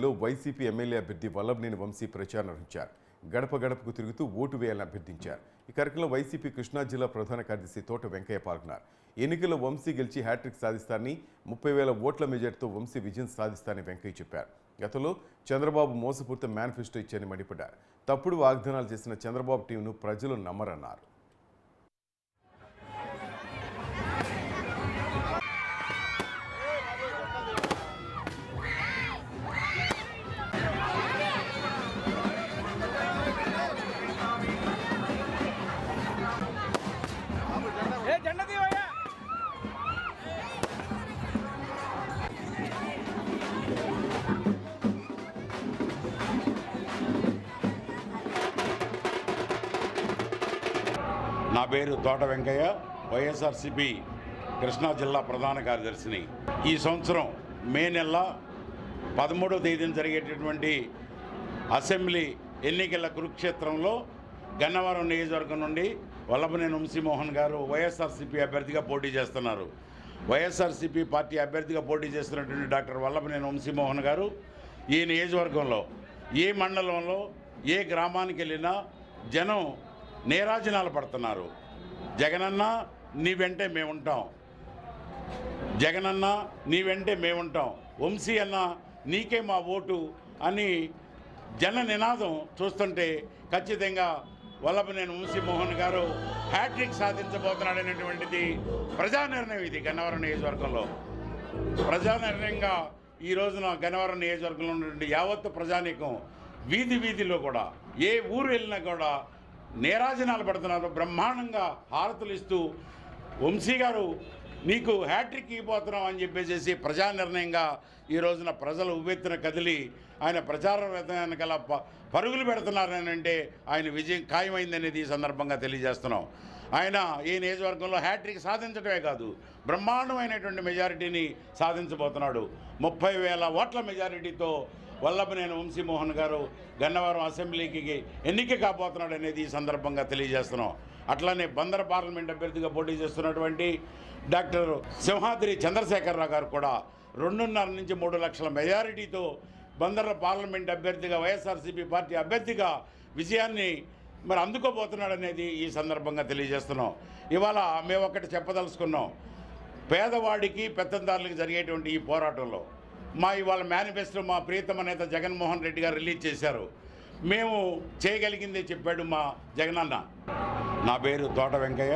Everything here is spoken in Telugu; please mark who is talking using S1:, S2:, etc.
S1: లో వైసీపీ ఎమ్మెల్యే అభ్యర్థి వల్లభనేని వంశీ ప్రచారం నిర్వహించారు. గడప గడపకు తిరుగుతూ ఓటు వేయాలని అభ్యర్థించారు. ఈ కార్యక్రమంలో వైసీపీ కృష్ణా జిల్లా ప్రధాన కార్యదర్శి తోట వెంకయ్య పాల్గొన్నారు. ఎన్నికల్లో వంశీ గెలిచి హ్యాట్రిక్ సాధిస్తారని 30,000 ఓట్ల మెజార్టీతో వంశీ విజయం సాధిస్తారని వెంకయ్య చెప్పారు. గతంలో చంద్రబాబు మోసపూరిత మేనిఫెస్టో ఇచ్చారని మండిపడ్డారు. తప్పుడు వాగ్దానాలు చేసిన చంద్రబాబు టీంను ప్రజలు నమ్మరన్నారు.
S2: నా పేరు తోట వెంకయ్య, వైఎస్ఆర్సీపీ కృష్ణా జిల్లా ప్రధాన కార్యదర్శిని. ఈ సంవత్సరం మే నెల 13వ తేదీన జరిగేటటువంటి అసెంబ్లీ ఎన్నికల కురుక్షేత్రంలో గన్నవరం నియోజకవర్గం నుండి వల్లభనేని వంశీమోహన్ గారు వైఎస్ఆర్సీపీ అభ్యర్థిగా పోటీ చేస్తున్నారు. వైఎస్ఆర్సీపీ పార్టీ అభ్యర్థిగా పోటీ చేస్తున్నటువంటి డాక్టర్ వల్లభనేని వంశీమోహన్ గారు ఈ నియోజకవర్గంలో ఏ మండలంలో ఏ గ్రామానికి వెళ్ళినా జనం నీరాజనాలు పడుతున్నారు. జగనన్న నీ వెంటే మేముంటాం, జగనన్న నీ వెంటే మేముంటాం, వంశీ అన్న నీకే మా ఓటు అని జన నినాదం చూస్తుంటే ఖచ్చితంగా వల్లభనేని వంశీమోహన్ గారు హ్యాట్రిక్ సాధించబోతున్నాడనేటువంటిది ప్రజా నిర్ణయం. ఇది గన్నవరం నియోజకవర్గంలో ప్రజా నిర్ణయంగా ఈ రోజున గన్నవరం నియోజకవర్గంలో ఉన్నటువంటి యావత్తు ప్రజానీకం వీధి వీధిలో కూడా ఏ ఊరు వెళ్ళినా కూడా నీరాజనాలు పడుతున్నారు. బ్రహ్మాండంగా హారతులు ఇస్తూ వంశీ గారు నీకు హ్యాట్రిక్ ఇవ్వబోతున్నాం అని చెప్పేసి ప్రజా నిర్ణయంగా ఈ రోజున ప్రజలు ఉవ్వెత్తున కదిలి ఆయన ప్రచార వెనకాల పరుగులు పెడుతున్నారని అంటే ఆయన విజయం ఖాయమైందనేది ఈ సందర్భంగా తెలియజేస్తున్నాం. ఆయన ఈ నియోజకవర్గంలో హ్యాట్రిక్ సాధించడమే కాదు, బ్రహ్మాండమైనటువంటి మెజారిటీని సాధించబోతున్నాడు. 30,000 ఓట్ల మెజారిటీతో వల్లభనేని వంశీమోహన్ గారు గన్నవరం అసెంబ్లీకి ఎన్నిక కాబోతున్నాడు అనేది ఈ సందర్భంగా తెలియజేస్తున్నాం. అట్లానే బందర్ పార్లమెంట్ అభ్యర్థిగా పోటీ చేస్తున్నటువంటి డాక్టర్ సింహాద్రి చంద్రశేఖరరావు గారు కూడా 2.5 నుంచి 3 లక్షల మెజారిటీతో బందర్ పార్లమెంట్ అభ్యర్థిగా వైఎస్ఆర్సీపీ పార్టీ అభ్యర్థిగా విజయాన్ని అందుకోబోతున్నాడు అనేది ఈ సందర్భంగా తెలియజేస్తున్నాం. ఇవాళ మేము ఒకటి చెప్పదలుచుకున్నాం. పేదవాడికి పెత్తందారులకు జరిగేటువంటి ఈ పోరాటంలో ఇవాళ మేనిఫెస్టో మా ప్రియతమ నేత జగన్మోహన్ రెడ్డి గారు రిలీజ్ చేశారు. మేము చేయగలిగిందే చెప్పాడు మా జగనన్న. నా పేరు తోట వెంకయ్య,